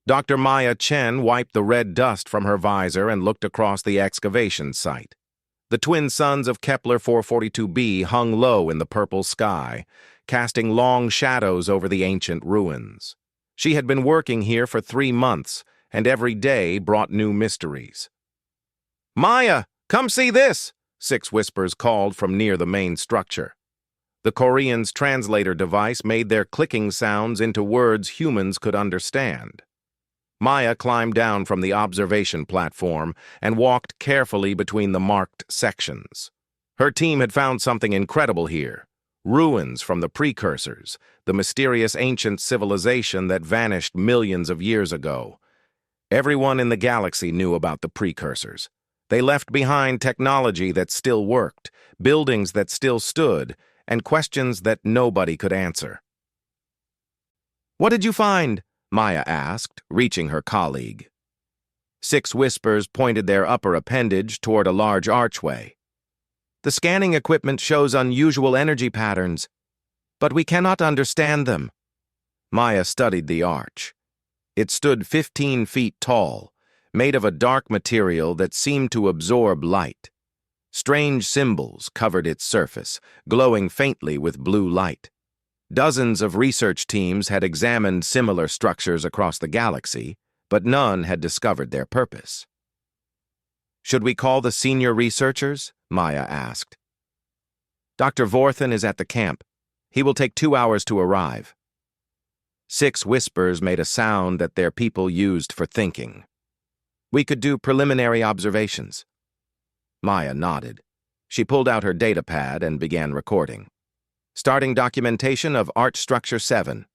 Dr. Maya Chen wiped the red dust from her visor and looked across the excavation site. The twin suns of Kepler 442b hung low in the purple sky, casting long shadows over the ancient ruins. She had been working here for 3 months, and every day brought new mysteries. "Maya, come see this!" 6 whispers called from near the main structure. The Korean's translator device made their clicking sounds into words humans could understand. Maya climbed down from the observation platform and walked carefully between the marked sections. Her team had found something incredible here. Ruins from the Precursors, the mysterious ancient civilization that vanished millions of years ago. Everyone in the galaxy knew about the Precursors. They left behind technology that still worked, buildings that still stood, and questions that nobody could answer. "What did you find?" Maya asked, reaching her colleague. 6 whispers pointed their upper appendage toward a large archway. "The scanning equipment shows unusual energy patterns, but we cannot understand them." Maya studied the arch. It stood 15 feet tall, made of a dark material that seemed to absorb light. Strange symbols covered its surface, glowing faintly with blue light. Dozens of research teams had examined similar structures across the galaxy, but none had discovered their purpose. "Should we call the senior researchers?" Maya asked. "Dr. Vorthan is at the camp. He will take 2 hours to arrive." 6 whispers made a sound that their people used for thinking. "We could do preliminary observations." Maya nodded. She pulled out her datapad and began recording. "Starting documentation of Arch Structure 7.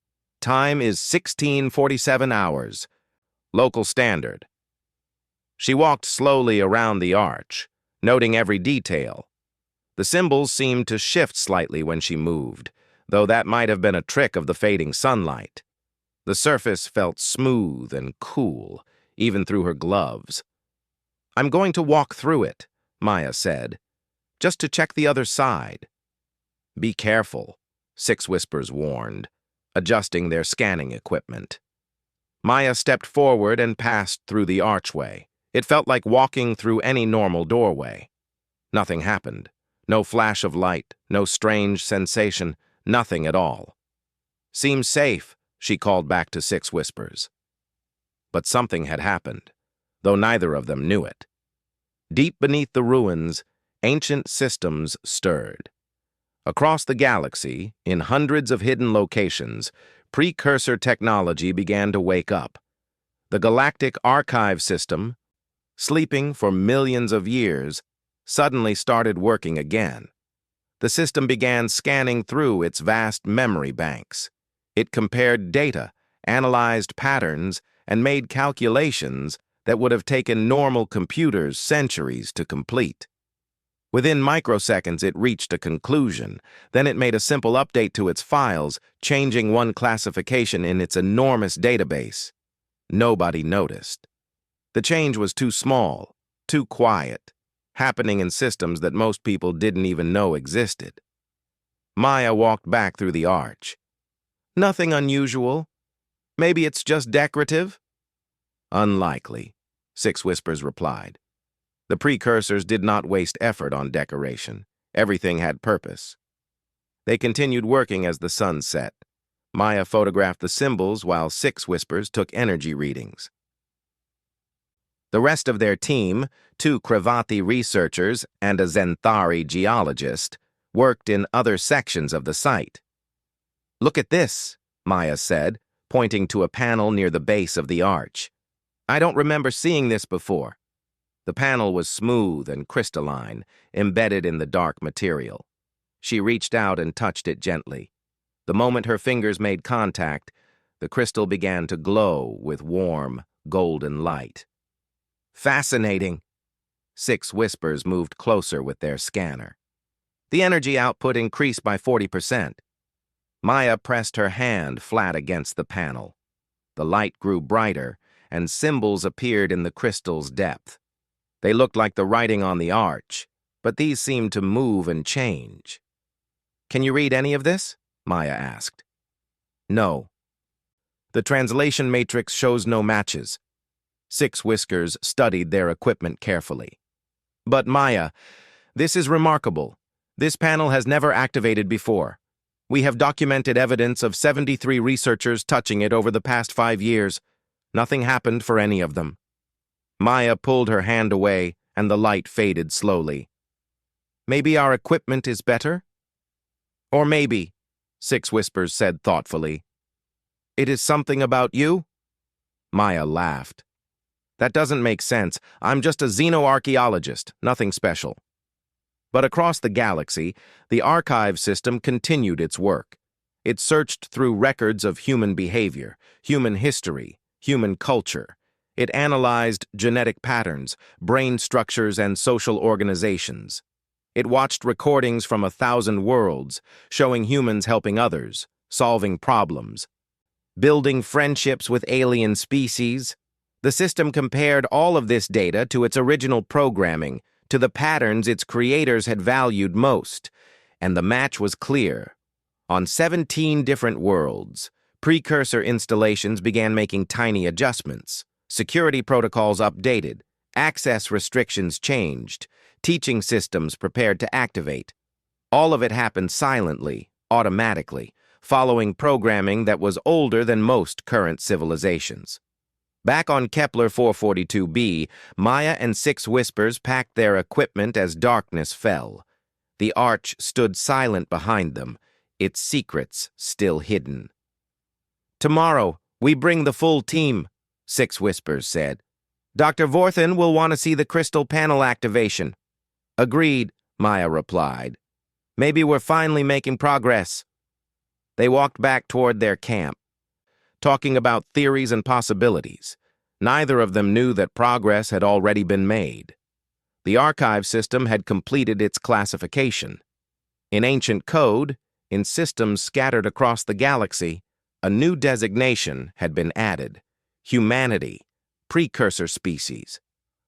Time is 16:47 hours. Local standard." She walked slowly around the arch, noting every detail. The symbols seemed to shift slightly when she moved, though that might have been a trick of the fading sunlight. The surface felt smooth and cool, even through her gloves. "I'm going to walk through it," Maya said, "just to check the other side." "Be careful," 6 whispers warned, adjusting their scanning equipment. Maya stepped forward and passed through the archway. It felt like walking through any normal doorway. Nothing happened. No flash of light, no strange sensation, nothing at all. "Seems safe," she called back to 6 whispers. But something had happened, though neither of them knew it. Deep beneath the ruins, ancient systems stirred. Across the galaxy, in hundreds of hidden locations, precursor technology began to wake up. The Galactic Archive system, sleeping for millions of years, suddenly started working again. The system began scanning through its vast memory banks. It compared data, analyzed patterns, and made calculations that would have taken normal computers centuries to complete. Within microseconds, it reached a conclusion. Then it made a simple update to its files, changing one classification in its enormous database. Nobody noticed. The change was too small, too quiet, happening in systems that most people didn't even know existed. Maya walked back through the arch. "Nothing unusual. Maybe it's just decorative?" "Unlikely," 6 whispers replied. The precursors did not waste effort on decoration. Everything had purpose. They continued working as the sun set. Maya photographed the symbols while 6 whispers took energy readings. The rest of their team, 2 Kravati researchers and a Zenthari geologist, worked in other sections of the site. "Look at this," Maya said, pointing to a panel near the base of the arch. "I don't remember seeing this before." The panel was smooth and crystalline, embedded in the dark material. She reached out and touched it gently. The moment her fingers made contact, the crystal began to glow with warm, golden light. "Fascinating." 6 whispers moved closer with their scanner. The energy output increased by 40%. Maya pressed her hand flat against the panel. The light grew brighter, and symbols appeared in the crystal's depth. They looked like the writing on the arch, but these seemed to move and change. "Can you read any of this?" Maya asked. "No." The translation matrix shows no matches. Six Whiskers studied their equipment carefully. But Maya, this is remarkable. This panel has never activated before. We have documented evidence of 73 researchers touching it over the past 5 years. Nothing happened for any of them. Maya pulled her hand away, and the light faded slowly. Maybe our equipment is better? Or maybe, Six Whispers said thoughtfully, it is something about you? Maya laughed. That doesn't make sense. I'm just a xenoarchaeologist, nothing special. But across the galaxy, the archive system continued its work. It searched through records of human behavior, human history, human culture. It analyzed genetic patterns, brain structures, and social organizations. It watched recordings from 1,000 worlds, showing humans helping others, solving problems, building friendships with alien species. The system compared all of this data to its original programming, to the patterns its creators had valued most, and the match was clear. On 17 different worlds, Precursor installations began making tiny adjustments. Security protocols updated, access restrictions changed, teaching systems prepared to activate. All of it happened silently, automatically, following programming that was older than most current civilizations. Back on Kepler 442b, Maya and Six Whispers packed their equipment as darkness fell. The arch stood silent behind them, its secrets still hidden. Tomorrow, we bring the full team, Six Whispers said. Dr. Vorthen will want to see the crystal panel activation. Agreed, Maya replied. Maybe we're finally making progress. They walked back toward their camp, talking about theories and possibilities. Neither of them knew that progress had already been made. The archive system had completed its classification. In ancient code, in systems scattered across the galaxy, a new designation had been added: humanity, precursor species.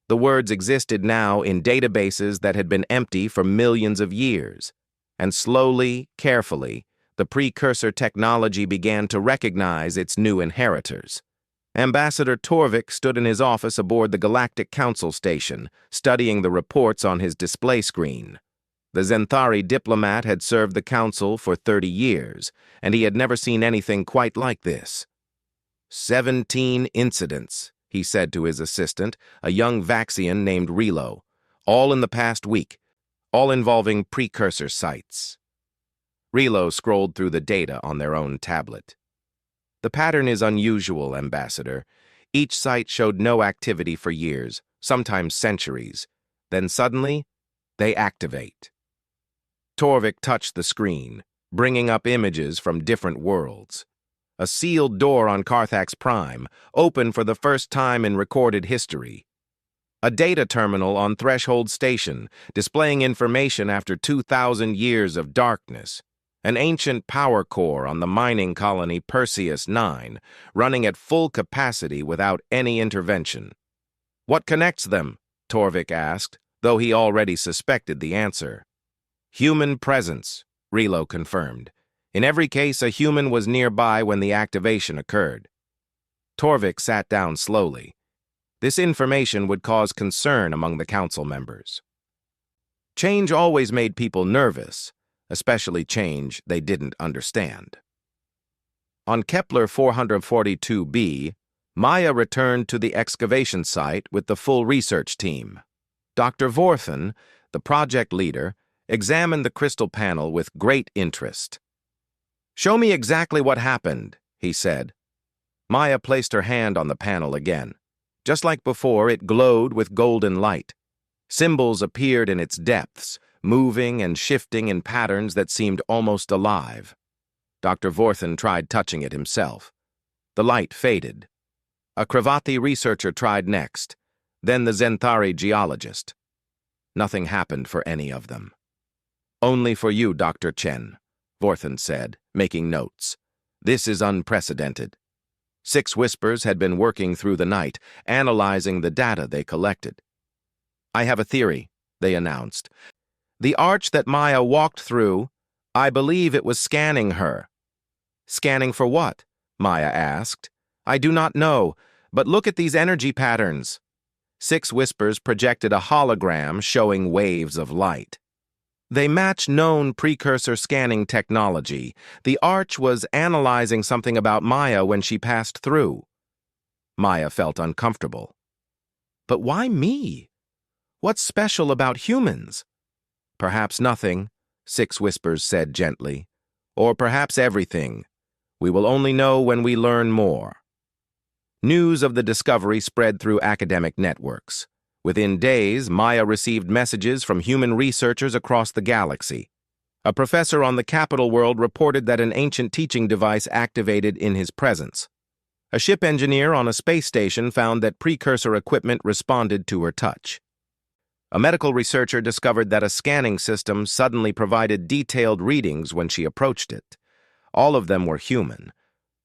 The words existed now in databases that had been empty for millions of years, and slowly, carefully, the precursor technology began to recognize its new inheritors. Ambassador Torvik stood in his office aboard the Galactic Council station, studying the reports on his display screen. The Zenthari diplomat had served the Council for 30 years, and he had never seen anything quite like this. 17 incidents, he said to his assistant, a young Vaxian named Relo, all in the past week, all involving precursor sites. Relo scrolled through the data on their own tablet. The pattern is unusual, Ambassador. Each site showed no activity for years, sometimes centuries. Then suddenly, they activate. Torvik touched the screen, bringing up images from different worlds. A sealed door on Carthax Prime, open for the first time in recorded history. A data terminal on Threshold Station, displaying information after 2,000 years of darkness. An ancient power core on the mining colony Perseus 9, running at full capacity without any intervention. What connects them? Torvik asked, though he already suspected the answer. Human presence, Relo confirmed. In every case, a human was nearby when the activation occurred. Torvik sat down slowly. This information would cause concern among the council members. Change always made people nervous, especially change they didn't understand. On Kepler 442b, Maya returned to the excavation site with the full research team. Dr. Vorthen, the project leader, examined the crystal panel with great interest. "Show me exactly what happened," he said. Maya placed her hand on the panel again. Just like before, it glowed with golden light. Symbols appeared in its depths, moving and shifting in patterns that seemed almost alive. Dr. Vorthen tried touching it himself. The light faded. A Kravathi researcher tried next, then the Zenthari geologist. Nothing happened for any of them. "Only for you, Dr. Chen," Vorthen said, making notes. "This is unprecedented." Six Whispers had been working through the night, analyzing the data they collected. "I have a theory," they announced. "The arch that Maya walked through, I believe it was scanning her." "Scanning for what?" Maya asked. I do not know, but look at these energy patterns. Six Whispers projected a hologram showing waves of light. They match known precursor scanning technology. The Arch was analyzing something about Maya when she passed through. Maya felt uncomfortable. But why me? What's special about humans? Perhaps nothing, Six Whispers said gently. Or perhaps everything. We will only know when we learn more. News of the discovery spread through academic networks. Within days, Maya received messages from human researchers across the galaxy. A professor on the capital world reported that an ancient teaching device activated in his presence. A ship engineer on a space station found that precursor equipment responded to her touch. A medical researcher discovered that a scanning system suddenly provided detailed readings when she approached it. All of them were human.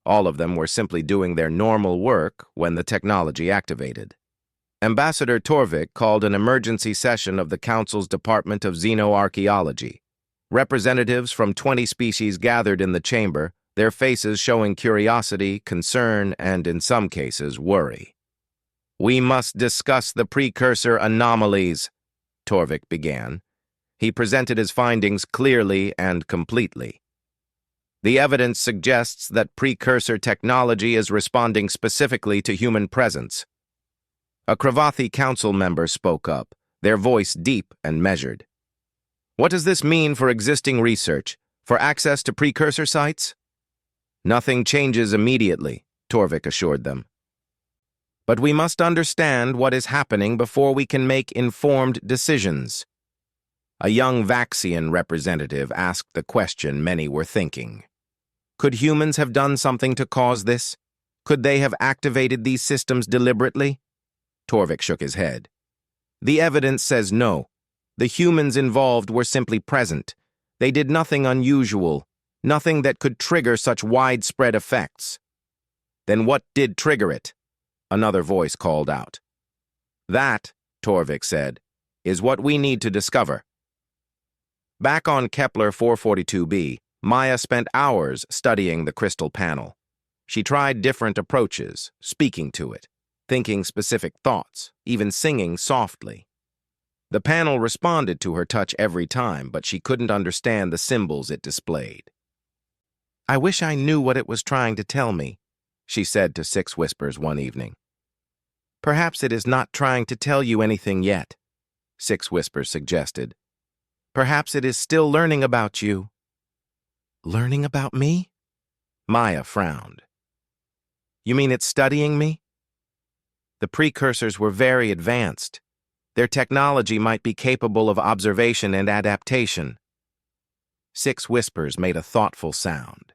All of them were simply doing their normal work when the technology activated. Ambassador Torvik called an emergency session of the Council's Department of Xenoarchaeology. Representatives from 20 species gathered in the chamber, their faces showing curiosity, concern, and in some cases, worry. "We must discuss the precursor anomalies," Torvik began. He presented his findings clearly and completely. The evidence suggests that precursor technology is responding specifically to human presence. A Kravathi council member spoke up, their voice deep and measured. "What does this mean for existing research, for access to precursor sites?" "Nothing changes immediately," Torvik assured them. "But we must understand what is happening before we can make informed decisions." A young Vaxian representative asked the question many were thinking. Could humans have done something to cause this? Could they have activated these systems deliberately? Torvik shook his head. "The evidence says no. The humans involved were simply present. They did nothing unusual, nothing that could trigger such widespread effects." "Then what did trigger it?" Another voice called out. "That," Torvik said, "is what we need to discover." Back on Kepler 442b, Maya spent hours studying the crystal panel. She tried different approaches, speaking to it, thinking specific thoughts, even singing softly. The panel responded to her touch every time, but she couldn't understand the symbols it displayed. "I wish I knew what it was trying to tell me," she said to Six Whispers one evening. "Perhaps it is not trying to tell you anything yet," Six Whispers suggested. "Perhaps it is still learning about you." "Learning about me?" Maya frowned. "You mean it's studying me?" The precursors were very advanced. Their technology might be capable of observation and adaptation. Six Whispers made a thoughtful sound.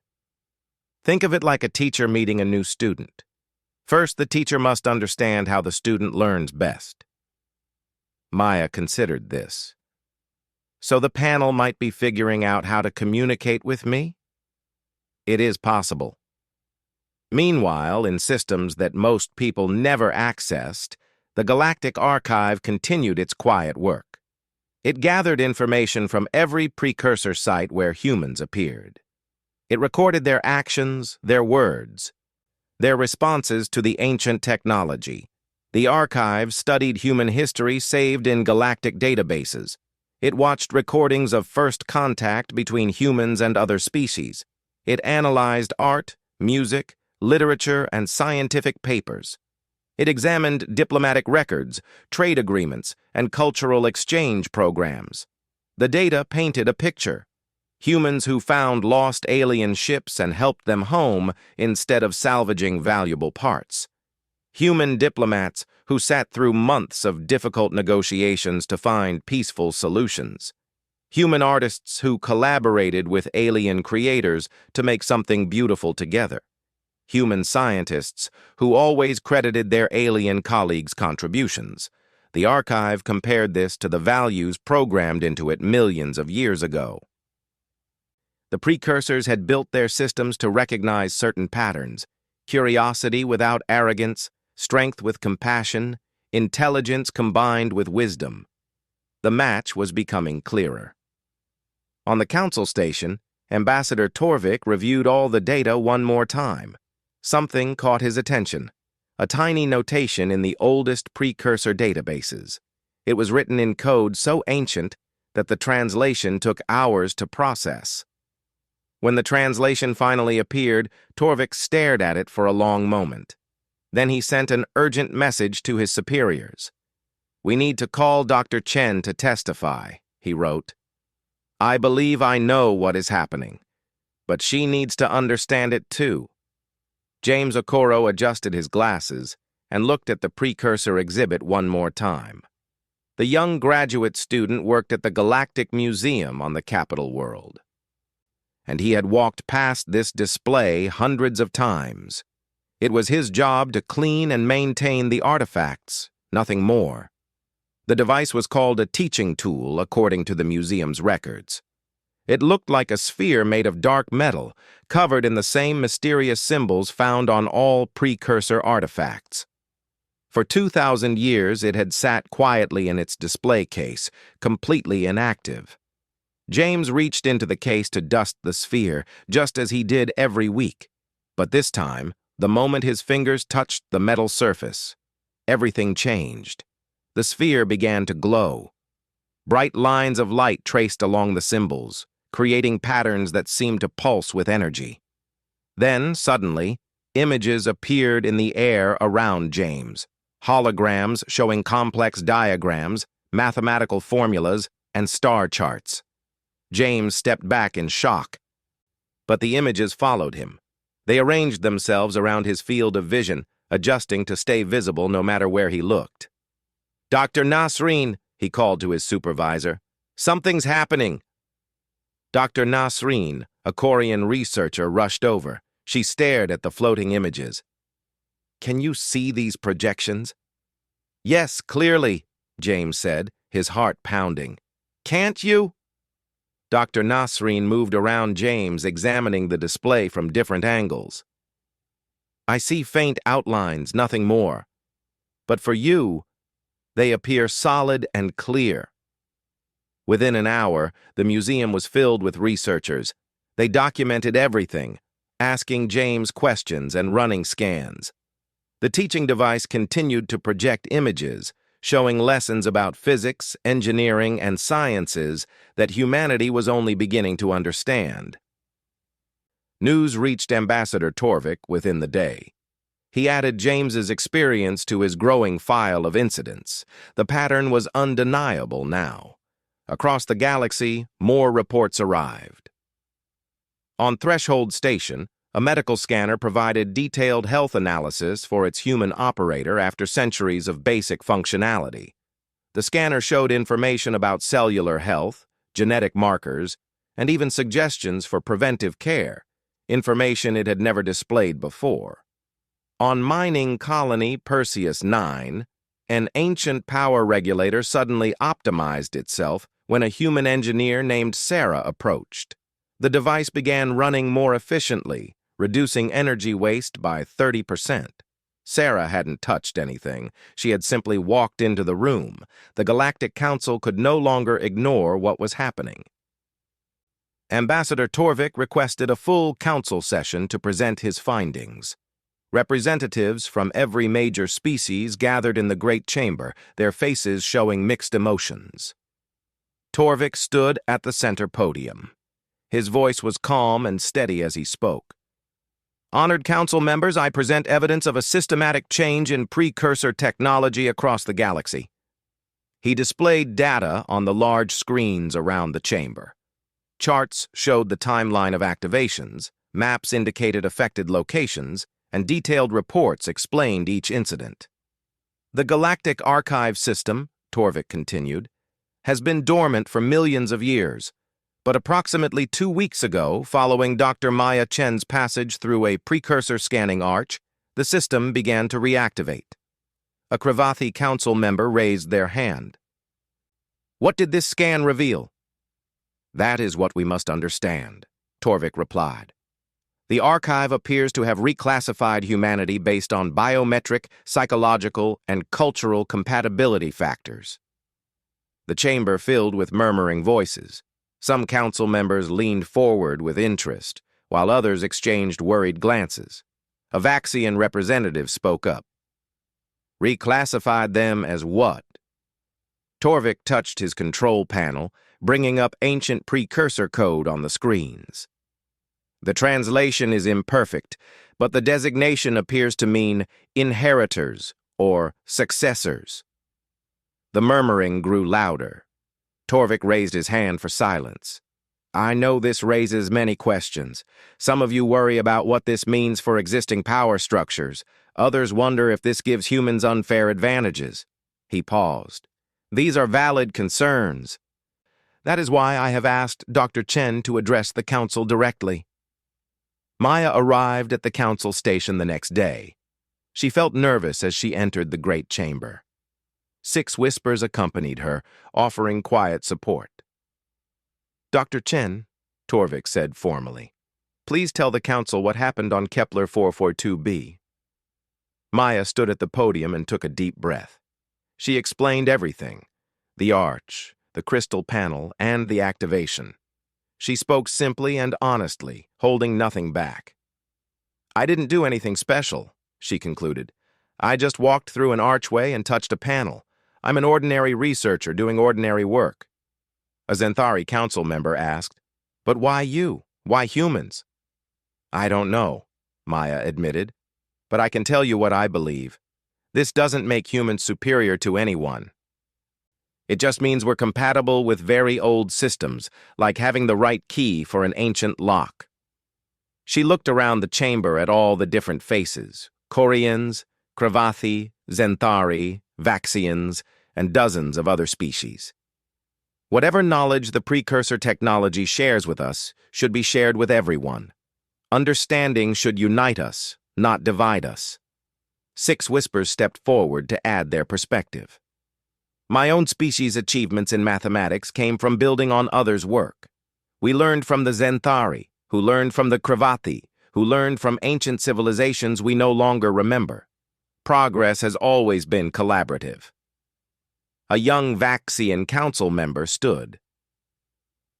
"Think of it like a teacher meeting a new student. First, the teacher must understand how the student learns best." Maya considered this. "So the panel might be figuring out how to communicate with me?" "It is possible." Meanwhile, in systems that most people never accessed, the Galactic Archive continued its quiet work. It gathered information from every precursor site where humans appeared. It recorded their actions, their words, their responses to the ancient technology. The archive studied human history saved in galactic databases. It watched recordings of first contact between humans and other species. It analyzed art, music, literature, and scientific papers. It examined diplomatic records, trade agreements, and cultural exchange programs. The data painted a picture. Humans who found lost alien ships and helped them home instead of salvaging valuable parts. Human diplomats who sat through months of difficult negotiations to find peaceful solutions. Human artists who collaborated with alien creators to make something beautiful together. Human scientists who always credited their alien colleagues' contributions. The archive compared this to the values programmed into it millions of years ago. The precursors had built their systems to recognize certain patterns: curiosity without arrogance, strength with compassion, intelligence combined with wisdom. The match was becoming clearer. On the council station, Ambassador Torvik reviewed all the data one more time. something caught his attention. A tiny notation in the oldest precursor databases. It was written in code so ancient that the translation took hours to process. When the translation finally appeared, Torvik stared at it for a long moment. Then he sent an urgent message to his superiors. "We need to call Dr. Chen to testify," he wrote. "I believe I know what is happening, but she needs to understand it too." James Okoro adjusted his glasses and looked at the precursor exhibit one more time. The young graduate student worked at the Galactic Museum on the Capital World, and he had walked past this display hundreds of times. It was his job to clean and maintain the artifacts, nothing more. The device was called a teaching tool, according to the museum's records. It looked like a sphere made of dark metal, covered in the same mysterious symbols found on all precursor artifacts. For 2,000 years, it had sat quietly in its display case, completely inactive. James reached into the case to dust the sphere, just as he did every week. But this time, the moment his fingers touched the metal surface, everything changed. The sphere began to glow. Bright lines of light traced along the symbols, creating patterns that seemed to pulse with energy. Then, suddenly, images appeared in the air around James. Holograms showing complex diagrams, mathematical formulas, and star charts. James stepped back in shock. But the images followed him. They arranged themselves around his field of vision, adjusting to stay visible no matter where he looked. "Dr. Nasreen," he called to his supervisor. "Something's happening." Dr. Nasreen, a Korean researcher, rushed over. She stared at the floating images. "Can you see these projections?" "Yes, clearly," James said, his heart pounding. "Can't you?" Dr. Nasreen moved around James, examining the display from different angles. "I see faint outlines, nothing more. But for you, they appear solid and clear." Within an hour, the museum was filled with researchers. They documented everything, asking James questions and running scans. The teaching device continued to project images, showing lessons about physics, engineering, and sciences that humanity was only beginning to understand. News reached Ambassador Torvik within the day. He added James's experience to his growing file of incidents. The pattern was undeniable now. Across the galaxy, more reports arrived. On Threshold Station, a medical scanner provided detailed health analysis for its human operator after centuries of basic functionality. The scanner showed information about cellular health, genetic markers, and even suggestions for preventive care, information it had never displayed before. On mining colony Perseus 9, an ancient power regulator suddenly optimized itself when a human engineer named Sarah approached. The device began running more efficiently, reducing energy waste by 30%. Sarah hadn't touched anything. She had simply walked into the room. The Galactic Council could no longer ignore what was happening. Ambassador Torvik requested a full council session to present his findings. Representatives from every major species gathered in the Great Chamber, their faces showing mixed emotions. Torvik stood at the center podium. His voice was calm and steady as he spoke. "Honored council members, I present evidence of a systematic change in precursor technology across the galaxy." He displayed data on the large screens around the chamber. Charts showed the timeline of activations, maps indicated affected locations, and detailed reports explained each incident. "The Galactic Archive System," Torvik continued, "has been dormant for millions of years. But approximately 2 weeks ago, following Dr. Maya Chen's passage through a precursor scanning arch, the system began to reactivate." A Kravathi council member raised their hand. "What did this scan reveal?" "That is what we must understand," Torvik replied. "The archive appears to have reclassified humanity based on biometric, psychological, and cultural compatibility factors." The chamber filled with murmuring voices. Some council members leaned forward with interest, while others exchanged worried glances. A Vaxian representative spoke up. Reclassified them as what? Torvik touched his control panel, bringing up ancient precursor code on the screens. The translation is imperfect, but the designation appears to mean inheritors or successors. The murmuring grew louder. Torvik raised his hand for silence. I know this raises many questions. Some of you worry about what this means for existing power structures. Others wonder if this gives humans unfair advantages. He paused. These are valid concerns. That is why I have asked Dr. Chen to address the council directly. Maya arrived at the council station the next day. She felt nervous as she entered the great chamber. 6 whispers accompanied her, offering quiet support. Dr. Chen, Torvik said formally, please tell the council what happened on Kepler 442b. Maya stood at the podium and took a deep breath. She explained everything, the arch, the crystal panel, and the activation. She spoke simply and honestly, holding nothing back. I didn't do anything special, she concluded. I just walked through an archway and touched a panel. I'm an ordinary researcher doing ordinary work. A Zenthari council member asked, but why you? Why humans? I don't know, Maya admitted, but I can tell you what I believe. This doesn't make humans superior to anyone. It just means we're compatible with very old systems, like having the right key for an ancient lock. She looked around the chamber at all the different faces, Koreans, Kravathi, Zenthari, Vaxians, and dozens of other species. Whatever knowledge the precursor technology shares with us should be shared with everyone. Understanding should unite us, not divide us. 6 whispers stepped forward to add their perspective. My own species' achievements in mathematics came from building on others' work. We learned from the Zenthari, who learned from the Kravathi, who learned from ancient civilizations we no longer remember. Progress has always been collaborative. A young Vaxian council member stood.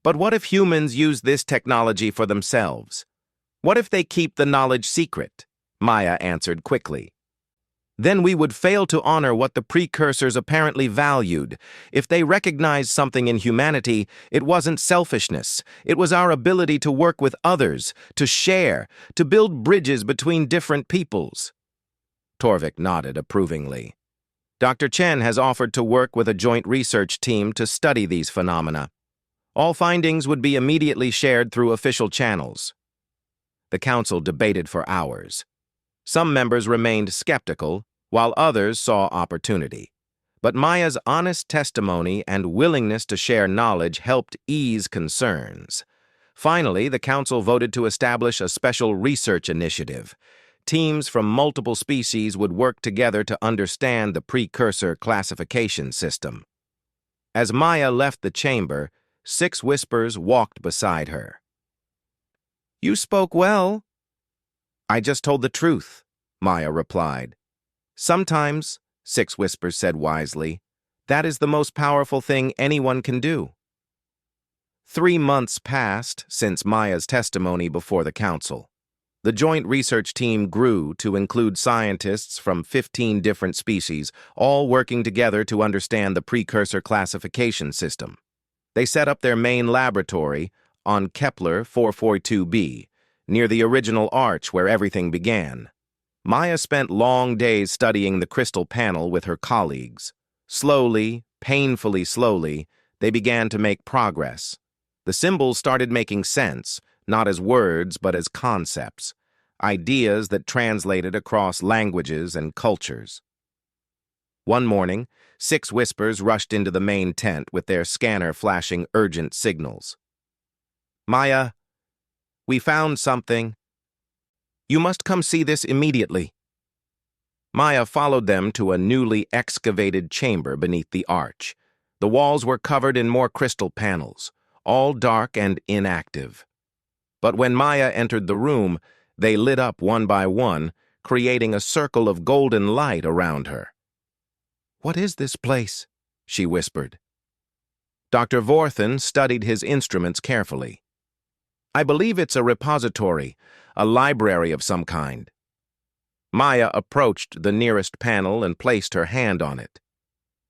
But what if humans use this technology for themselves? What if they keep the knowledge secret? Maya answered quickly. Then we would fail to honor what the precursors apparently valued. If they recognized something in humanity, it wasn't selfishness. It was our ability to work with others, to share, to build bridges between different peoples. Torvik nodded approvingly. Dr. Chen has offered to work with a joint research team to study these phenomena. All findings would be immediately shared through official channels. The council debated for hours. Some members remained skeptical, while others saw opportunity. But Maya's honest testimony and willingness to share knowledge helped ease concerns. Finally, the council voted to establish a special research initiative. Teams from multiple species would work together to understand the precursor classification system. As Maya left the chamber, 6 whispers walked beside her. You spoke well. I just told the truth, Maya replied. Sometimes, 6 whispers said wisely, that is the most powerful thing anyone can do. 3 months passed since Maya's testimony before the council. The joint research team grew to include scientists from 15 different species, all working together to understand the precursor classification system. They set up their main laboratory on Kepler 442b, near the original arch where everything began. Maya spent long days studying the crystal panel with her colleagues. Slowly, painfully slowly, they began to make progress. The symbols started making sense, not as words but as concepts, ideas that translated across languages and cultures. One morning, 6 whispers rushed into the main tent with their scanner flashing urgent signals. Maya, we found something. You must come see this immediately. Maya followed them to a newly excavated chamber beneath the arch. The walls were covered in more crystal panels, all dark and inactive. But when Maya entered the room, they lit up one by one, creating a circle of golden light around her. What is this place? She whispered. Dr. Vorthen studied his instruments carefully. I believe it's a repository, a library of some kind. Maya approached the nearest panel and placed her hand on it.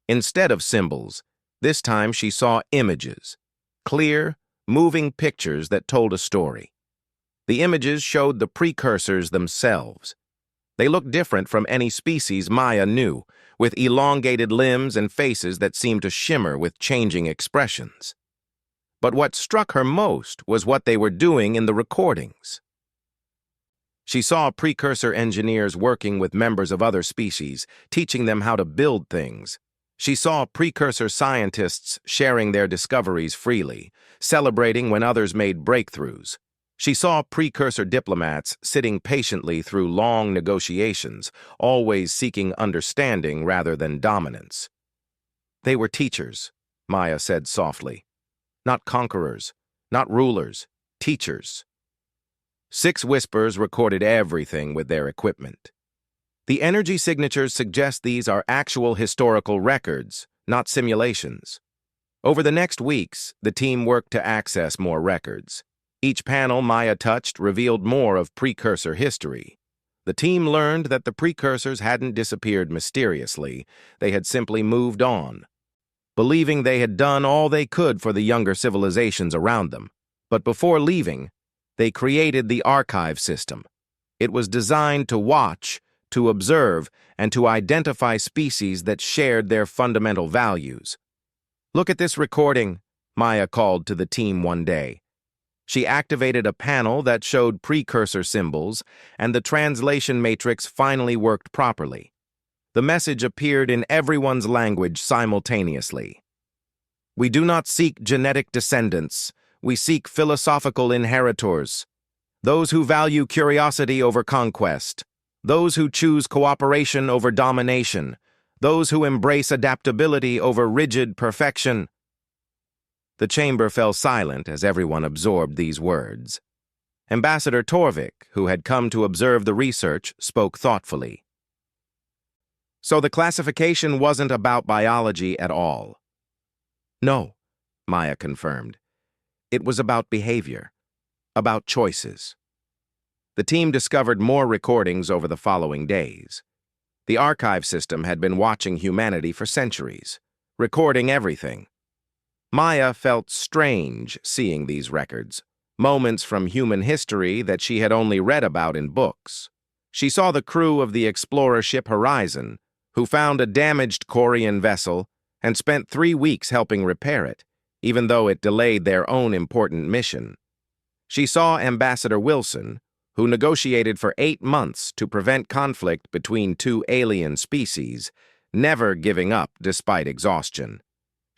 Instead of symbols, this time she saw images, clear, moving pictures that told a story. The images showed the precursors themselves. They looked different from any species Maya knew, with elongated limbs and faces that seemed to shimmer with changing expressions. But what struck her most was what they were doing in the recordings. She saw precursor engineers working with members of other species, teaching them how to build things. She saw precursor scientists sharing their discoveries freely, celebrating when others made breakthroughs. She saw precursor diplomats sitting patiently through long negotiations, always seeking understanding rather than dominance. They were teachers, Maya said softly. Not conquerors, not rulers, teachers. 6 Whispers recorded everything with their equipment. The energy signatures suggest these are actual historical records, not simulations. Over the next weeks, the team worked to access more records. Each panel Maya touched revealed more of precursor history. The team learned that the precursors hadn't disappeared mysteriously, they had simply moved on, believing they had done all they could for the younger civilizations around them. But before leaving, they created the archive system. It was designed to watch, to observe, and to identify species that shared their fundamental values. "Look at this recording," Maya called to the team one day. She activated a panel that showed precursor symbols, and the translation matrix finally worked properly. The message appeared in everyone's language simultaneously. "We do not seek genetic descendants. We seek philosophical inheritors. Those who value curiosity over conquest. Those who choose cooperation over domination. Those who embrace adaptability over rigid perfection." The chamber fell silent as everyone absorbed these words. Ambassador Torvik, who had come to observe the research, spoke thoughtfully. "So the classification wasn't about biology at all?" "No," Maya confirmed. "It was about behavior, about choices." The team discovered more recordings over the following days. The archive system had been watching humanity for centuries, recording everything. Maya felt strange seeing these records, moments from human history that she had only read about in books. She saw the crew of the explorer ship Horizon, who found a damaged Quarian vessel and spent 3 weeks helping repair it, even though it delayed their own important mission. She saw Ambassador Wilson, who negotiated for 8 months to prevent conflict between 2 alien species, never giving up despite exhaustion.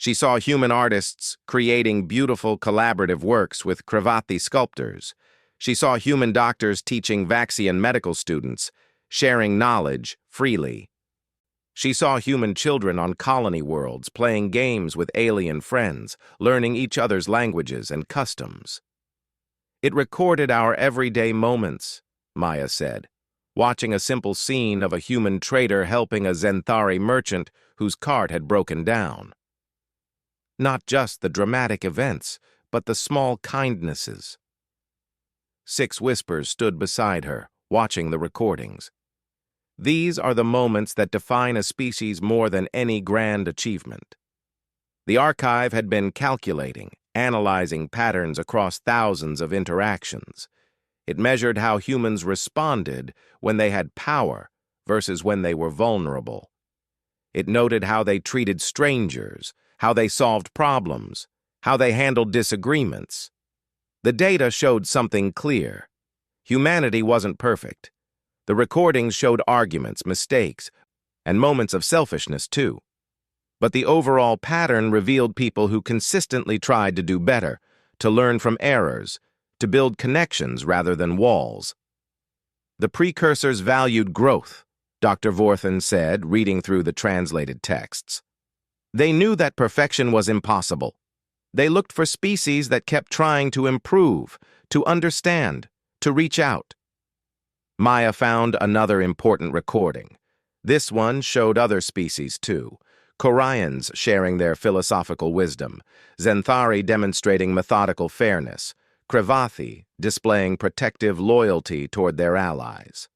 She saw human artists creating beautiful collaborative works with Kravathi sculptors. She saw human doctors teaching Vaxian medical students, sharing knowledge freely. She saw human children on colony worlds playing games with alien friends, learning each other's languages and customs. "It recorded our everyday moments," Maya said, watching a simple scene of a human trader helping a Zenthari merchant whose cart had broken down. Not just the dramatic events, but the small kindnesses. 6 Whispers stood beside her, watching the recordings. These are the moments that define a species more than any grand achievement. The archive had been calculating, analyzing patterns across thousands of interactions. It measured how humans responded when they had power versus when they were vulnerable. It noted how they treated strangers, how they solved problems, how they handled disagreements. The data showed something clear. Humanity wasn't perfect. The recordings showed arguments, mistakes, and moments of selfishness too. But the overall pattern revealed people who consistently tried to do better, to learn from errors, to build connections rather than walls. "The precursors valued growth," Dr. Vorthen said, reading through the translated texts. "They knew that perfection was impossible. They looked for species that kept trying to improve, to understand, to reach out." Maya found another important recording. This one showed other species too. Quarians sharing their philosophical wisdom, Zenthari demonstrating methodical fairness, Kravathi displaying protective loyalty toward their allies.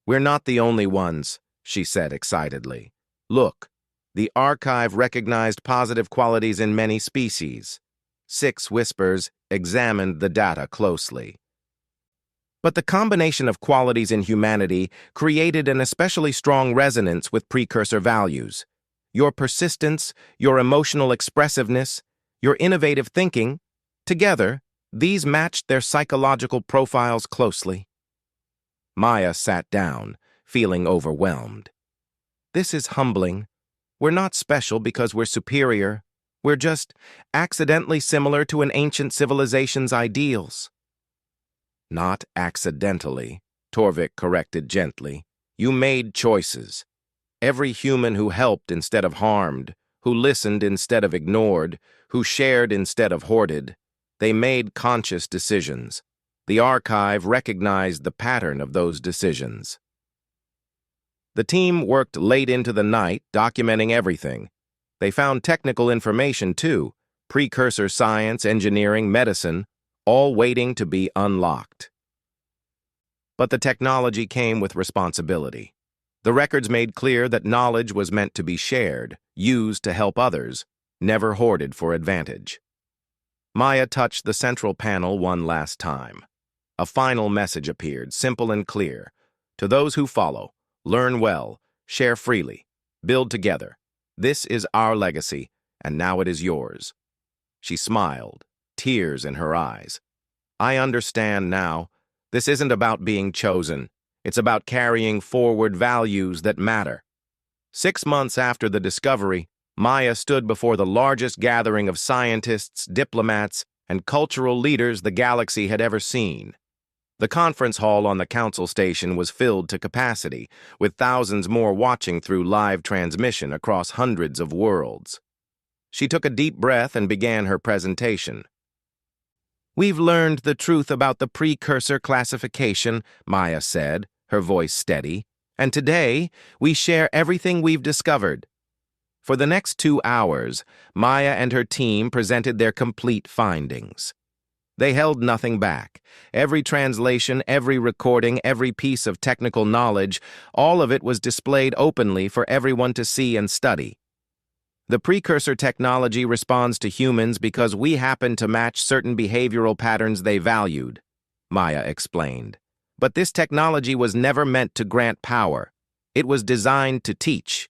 We're not the only ones, she said excitedly. Look, the archive recognized positive qualities in many species. 6 Whispers examined the data closely. But the combination of qualities in humanity created an especially strong resonance with precursor values. Your persistence, your emotional expressiveness, your innovative thinking, together, these matched their psychological profiles closely. Maya sat down, feeling overwhelmed. This is humbling. We're not special because we're superior. We're just accidentally similar to an ancient civilization's ideals. Not accidentally, Torvik corrected gently. You made choices. Every human who helped instead of harmed, who listened instead of ignored, who shared instead of hoarded, they made conscious decisions. The archive recognized the pattern of those decisions. The team worked late into the night, documenting everything. They found technical information, too, precursor science, engineering, medicine, all waiting to be unlocked. But the technology came with responsibility. The records made clear that knowledge was meant to be shared, used to help others, never hoarded for advantage. Maya touched the central panel one last time. A final message appeared, simple and clear. To those who follow, learn well, share freely, build together. This is our legacy, and now it is yours. She smiled, tears in her eyes. I understand now. This isn't about being chosen. It's about carrying forward values that matter. 6 months after the discovery, Maya stood before the largest gathering of scientists, diplomats, and cultural leaders the galaxy had ever seen. The conference hall on the council station was filled to capacity, with thousands more watching through live transmission across hundreds of worlds. She took a deep breath and began her presentation. We've learned the truth about the precursor classification, Maya said, her voice steady, and today we share everything we've discovered. For the next 2 hours, Maya and her team presented their complete findings. They held nothing back. Every translation, every recording, every piece of technical knowledge, all of it was displayed openly for everyone to see and study. The precursor technology responds to humans because we happen to match certain behavioral patterns they valued, Maya explained. But this technology was never meant to grant power. It was designed to teach.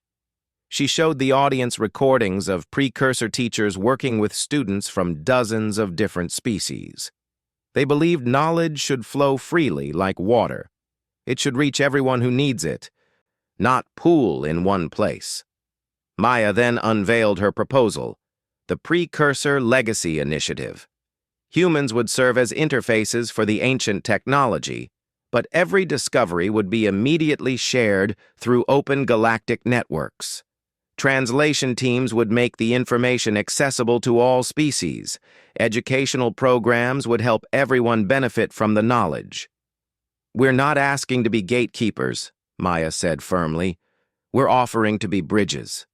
She showed the audience recordings of precursor teachers working with students from dozens of different species. They believed knowledge should flow freely like water. It should reach everyone who needs it, not pool in one place. Maya then unveiled her proposal, the Precursor Legacy Initiative. Humans would serve as interfaces for the ancient technology, but every discovery would be immediately shared through open galactic networks. Translation teams would make the information accessible to all species. Educational programs would help everyone benefit from the knowledge. We're not asking to be gatekeepers, Maya said firmly. We're offering to be bridges.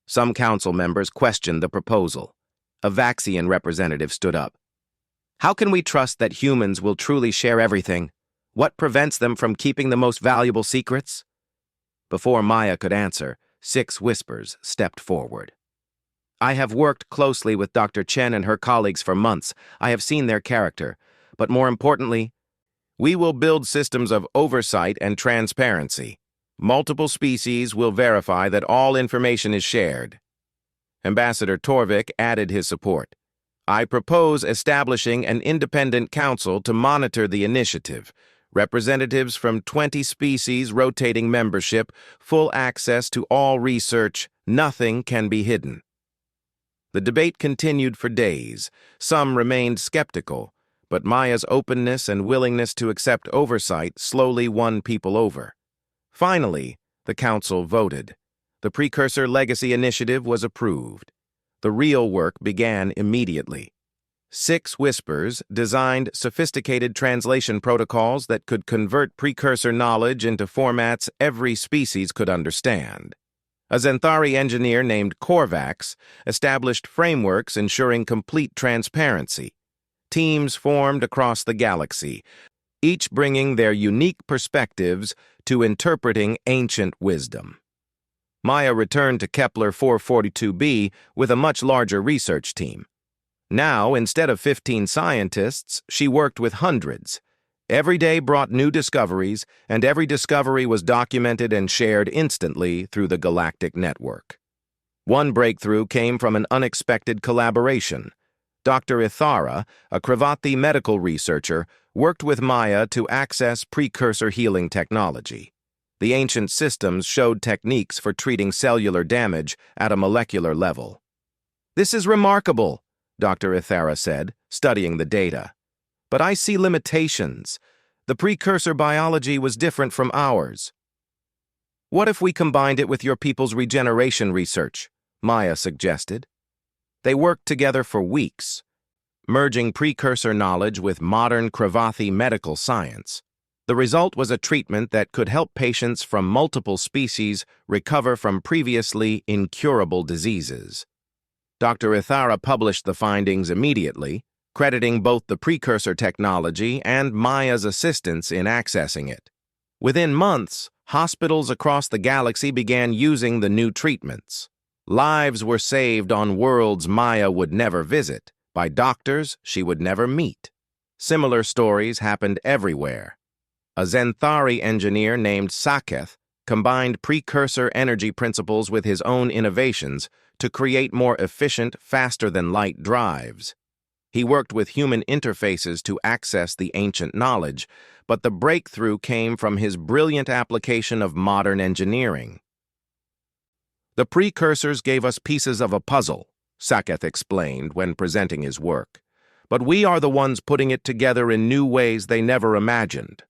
Some council members questioned the proposal. A Vaxian representative stood up. How can we trust that humans will truly share everything? What prevents them from keeping the most valuable secrets? Before Maya could answer, 6 Whispers stepped forward. I have worked closely with Dr. Chen and her colleagues for months. I have seen their character. But more importantly, we will build systems of oversight and transparency. Multiple species will verify that all information is shared. Ambassador Torvik added his support. I propose establishing an independent council to monitor the initiative. Representatives from 20 species rotating membership, full access to all research, nothing can be hidden. The debate continued for days. Some remained skeptical, but Maya's openness and willingness to accept oversight slowly won people over. Finally, the council voted. The Precursor Legacy Initiative was approved. The real work began immediately. 6 Whispers designed sophisticated translation protocols that could convert precursor knowledge into formats every species could understand. A Xanthari engineer named Korvax established frameworks ensuring complete transparency. Teams formed across the galaxy, each bringing their unique perspectives to interpreting ancient wisdom. Maya returned to Kepler 442b with a much larger research team. Now, instead of 15 scientists, she worked with hundreds. Every day brought new discoveries, and every discovery was documented and shared instantly through the Galactic Network. One breakthrough came from an unexpected collaboration. Dr. Ithara, a Kravathi medical researcher, worked with Maya to access Precursor healing technology. The ancient systems showed techniques for treating cellular damage at a molecular level. "This is remarkable," Dr. Ithara said, studying the data. "But I see limitations. The Precursor biology was different from ours." "What if we combined it with your people's regeneration research?" Maya suggested. They worked together for weeks, merging Precursor knowledge with modern Kravathi medical science. The result was a treatment that could help patients from multiple species recover from previously incurable diseases. Dr. Ithara published the findings immediately, crediting both the Precursor technology and Maya's assistance in accessing it. Within months, hospitals across the galaxy began using the new treatments. Lives were saved on worlds Maya would never visit, by doctors she would never meet. Similar stories happened everywhere. A Zenthari engineer named Saketh combined Precursor energy principles with his own innovations to create more efficient, faster-than-light drives. He worked with human interfaces to access the ancient knowledge, but the breakthrough came from his brilliant application of modern engineering. "The Precursors gave us pieces of a puzzle," Saketh explained when presenting his work, "but we are the ones putting it together in new ways they never imagined."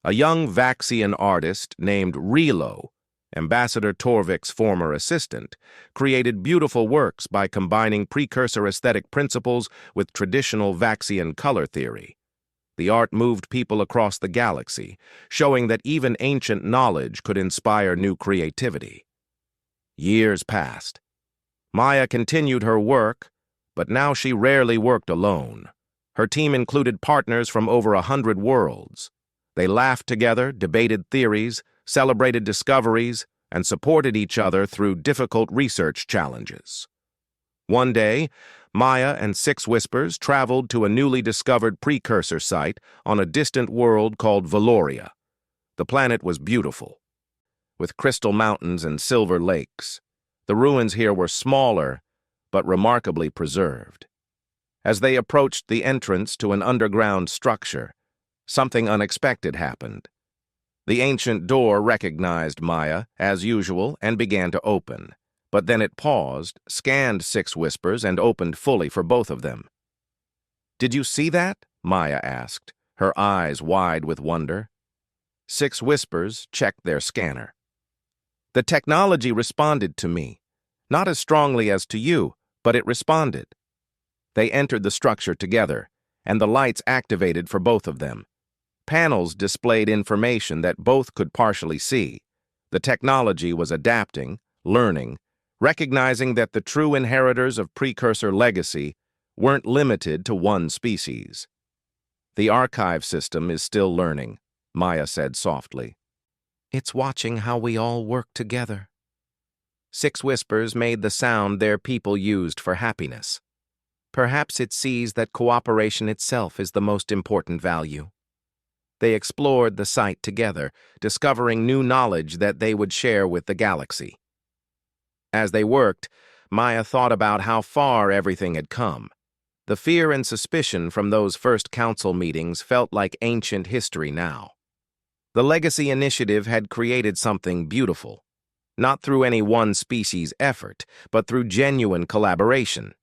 A young Vaxian artist named Relo, Ambassador Torvik's former assistant, created beautiful works by combining Precursor aesthetic principles with traditional Vaxian color theory. The art moved people across the galaxy, showing that even ancient knowledge could inspire new creativity. Years passed. Maya continued her work, but now she rarely worked alone. Her team included partners from over 100 worlds. They laughed together, debated theories, celebrated discoveries, and supported each other through difficult research challenges. One day, Maya and Six Whispers traveled to a newly discovered Precursor site on a distant world called Valoria. The planet was beautiful, with crystal mountains and silver lakes. The ruins here were smaller, but remarkably preserved. As they approached the entrance to an underground structure, something unexpected happened. The ancient door recognized Maya, as usual, and began to open. But then it paused, scanned Six Whispers, and opened fully for both of them. "Did you see that?" Maya asked, her eyes wide with wonder. Six Whispers checked their scanner. "The technology responded to me. Not as strongly as to you, but it responded." They entered the structure together, and the lights activated for both of them. Panels displayed information that both could partially see. The technology was adapting, learning, recognizing that the true inheritors of Precursor legacy weren't limited to one species. "The archive system is still learning," Maya said softly. "It's watching how we all work together." Six Whispers made the sound their people used for happiness. Perhaps it sees that cooperation itself is the most important value. They explored the site together, discovering new knowledge that they would share with the galaxy. As they worked, Maya thought about how far everything had come. The fear and suspicion from those first council meetings felt like ancient history now. The Legacy Initiative had created something beautiful, not through any one species' effort, but through genuine collaboration.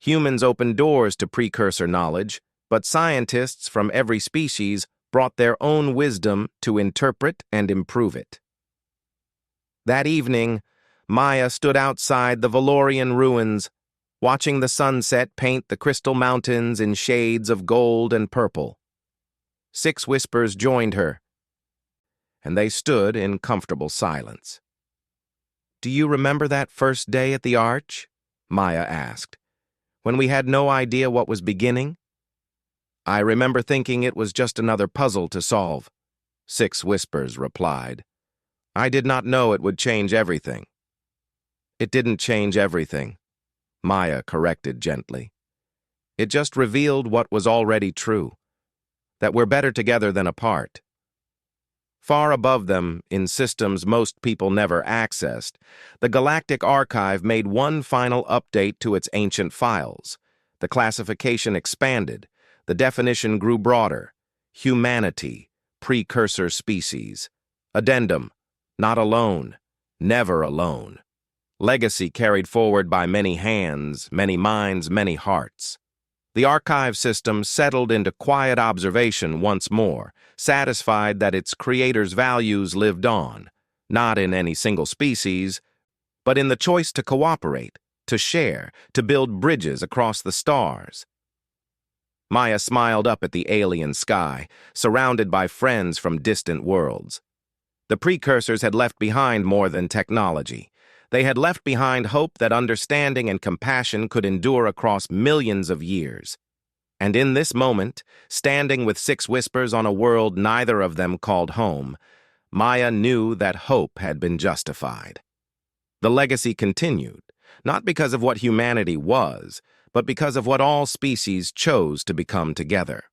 Humans opened doors to Precursor knowledge, but scientists from every species brought their own wisdom to interpret and improve it. That evening, Maya stood outside the Valorian ruins, watching the sunset paint the crystal mountains in shades of gold and purple. Six Whispers joined her, and they stood in comfortable silence. "Do you remember that first day at the Arch?" Maya asked, "when we had no idea what was beginning?" I remember thinking it was just another puzzle to solve, Six Whispers replied. I did not know it would change everything. It didn't change everything, Maya corrected gently. It just revealed what was already true, that we're better together than apart. Far above them, in systems most people never accessed, the Galactic Archive made one final update to its ancient files. The classification expanded, the definition grew broader. Humanity, precursor species. Addendum, not alone, never alone. Legacy carried forward by many hands, many minds, many hearts. The archive system settled into quiet observation once more, satisfied that its creator's values lived on, not in any single species, but in the choice to cooperate, to share, to build bridges across the stars. Maya smiled up at the alien sky, surrounded by friends from distant worlds. The precursors had left behind more than technology. They had left behind hope that understanding and compassion could endure across millions of years. And in this moment, standing with Six Whispers on a world neither of them called home, Maya knew that hope had been justified. The legacy continued, not because of what humanity was, but because of what all species chose to become together.